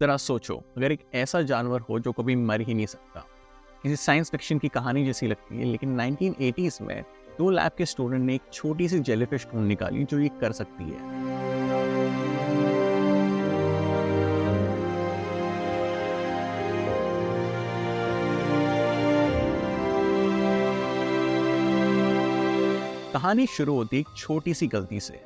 जरा सोचो, अगर एक ऐसा जानवर हो जो कभी मर ही नहीं सकता, किसी साइंस फिक्शन की कहानी जैसी लगती है, लेकिन 1980s में दो लैब के स्टूडेंट ने एक छोटी सी जेलीफिश ढूंढ निकाली जो ये कर सकती है। कहानी शुरू होती एक छोटी सी गलती से।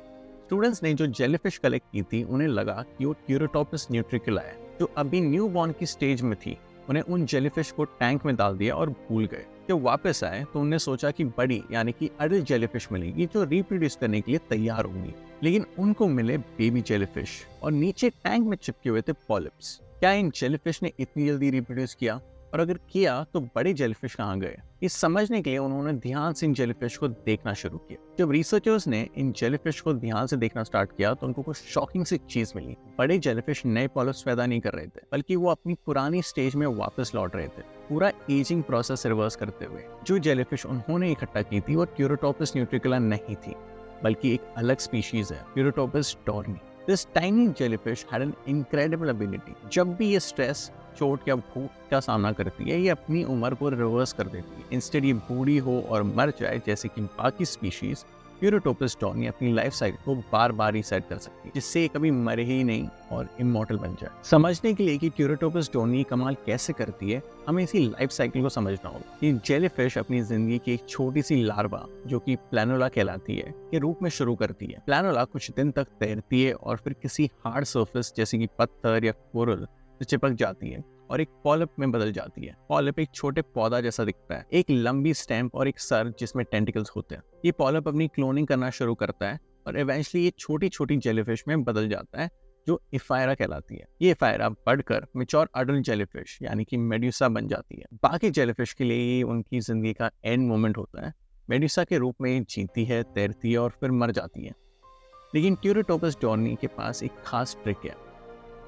स्टूडेंट्स ने जो जेलीफिश कलेक्ट की थी, उन्हें लगा कि वो क्यूरोटोपस न्यूट्रिकुला है जो अभी न्यू बॉर्न की स्टेज में थी। उन्हें उन जेलीफिश को टैंक में डाल दिया और भूल गए। जब वापस आए तो उन्हें सोचा कि बड़ी यानी कि अडल्ट जेलीफिश मिलेगी जो रिप्रोड्यूस करने के लिए तैयार होंगी, लेकिन उनको मिले बेबी जेलीफिश और नीचे टैंक में चिपके हुए थे पॉलिप्स। क्या इन जेलीफिश ने इतनी जल्दी रिप्रोड्यूस किया, और अगर किया तो बड़े जेलीफिश कहाँ गए? ये समझने के लिए उन्होंने ध्यान से इन जेलीफिश को देखना शुरू किया। जब रिसर्चर्स ने इन जेलीफिश को ध्यान से देखना स्टार्ट किया तो उनको कुछ शॉकिंग सी चीज मिली। बड़े जेलीफिश नए पॉलिप्स पैदा नहीं कर रहे थे, बल्कि वो अपनी पुरानी स्टेज में वापस लौट रहे थे, पूरा एजिंग प्रोसेस रिवर्स करते हुए। जो जेलीफिश उन्होंने इकट्ठा की थी वो क्यूरोटोपस न्यूट्रिकुला नहीं थी, बल्कि एक अलग स्पीशीज है, क्यूरोटोपस डॉर्नी। This tiny jellyfish had an incredible ability. जब भी ये स्ट्रेस, चोट या भूख का सामना करती है, ये अपनी उम्र को रिवर्स कर देती है। इंस्टेड ये बूढ़ी हो और मर जाए जैसे कि बाकी स्पीशीज, क्यूरोटोपस डॉर्नी अपनी लाइफ साइकिल को बार बार रीसेट कर सकती है, जिससे ये कभी मरे ही नहीं और इमॉर्टल बन जाए। समझने के लिए कि क्यूरोटोपस डॉर्नी कमाल कैसे करती है, हमें इसी लाइफ साइकिल को समझना होगा। ये जेलीफिश अपनी जिंदगी की एक छोटी सी लार्वा, जो कि प्लानोला कहलाती है, के रूप में शुरू करती है। प्लानोला कुछ दिन तक तैरती है और फिर किसी हार्ड सरफेस जैसे कि पत्थर या कोरल से चिपक जाती है और एक पॉलिप में बदल जाती है। पॉलिप एक छोटे पौधा जैसा दिखता है, एक लंबी स्टेम और एक सर जिसमें टेंटिकल्स होते हैं। ये पॉलिप अपनी क्लोनिंग करना शुरू करता है और इवेंचुअली ये छोटी छोटी जेलीफिश में बदल जाता है जो इफायरा कहलाती है। ये इफायरा बढ़कर मैच्योर अडल्ट जेलीफिश यानी कि मेडुसा बन जाती है। बाकी जेलीफिश के लिए ये उनकी जिंदगी का एंड मोमेंट होता है। मेडुसा के रूप में ये जीती है, तैरती है और फिर मर जाती है। लेकिन क्यूरोटोपस डॉर्नी के पास एक खास ट्रिक है।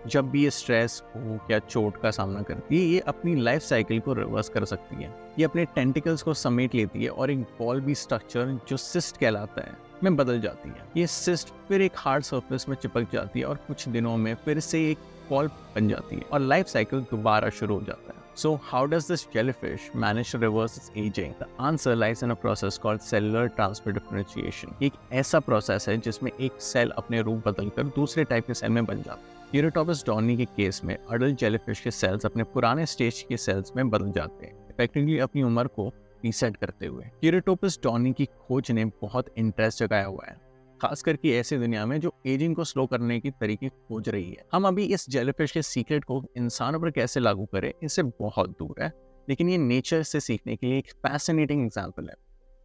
जब भी ये स्ट्रेस, भूख या चोट का सामना करती है, ये अपनी लाइफ साइकिल को रिवर्स कर सकती है। ये अपने टेंटिकल्स को समेट लेती है और एक बॉल बी स्ट्रक्चर जो सिस्ट कहलाता है में बदल जाती है। ये सिस्ट फिर एक हार्ड सरफेस में चिपक जाती है और कुछ दिनों में फिर से एक बॉल बन जाती है और लाइफ साइकिल दोबारा शुरू हो जाता है। So how does this jellyfish manage to reverse its aging? The answer lies in a process called cellular transfer differentiation. एक ऐसा प्रोसेस है जिसमें एक सेल अपने रूप बदलकर दूसरे टाइप के सेल में बन जाता है। क्यूरोटोपस डॉर्नी के केस में अडल्ट जेलीफिश के सेल्स अपने पुराने स्टेज के सेल्स में बदल जाते हैं, इफेक्टिवली अपनी उम्र को रीसेट करते हुए। क्यूरोटोपस डॉर्नी की खोज ने बहुत इंटरेस्ट जगाया हुआ है, खास करके ऐसी दुनिया में जो एजिंग को स्लो करने की तरीके खोज रही है। हम अभी इस जेलीफिश के सीक्रेट को इंसानों पर कैसे लागू करें, इससे बहुत दूर है, लेकिन ये नेचर से सीखने के लिए एक फैसिनेटिंग एग्जांपल है।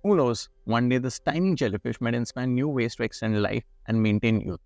Who knows, one day this tiny jellyfish might inspire new ways to extend life and maintain youth.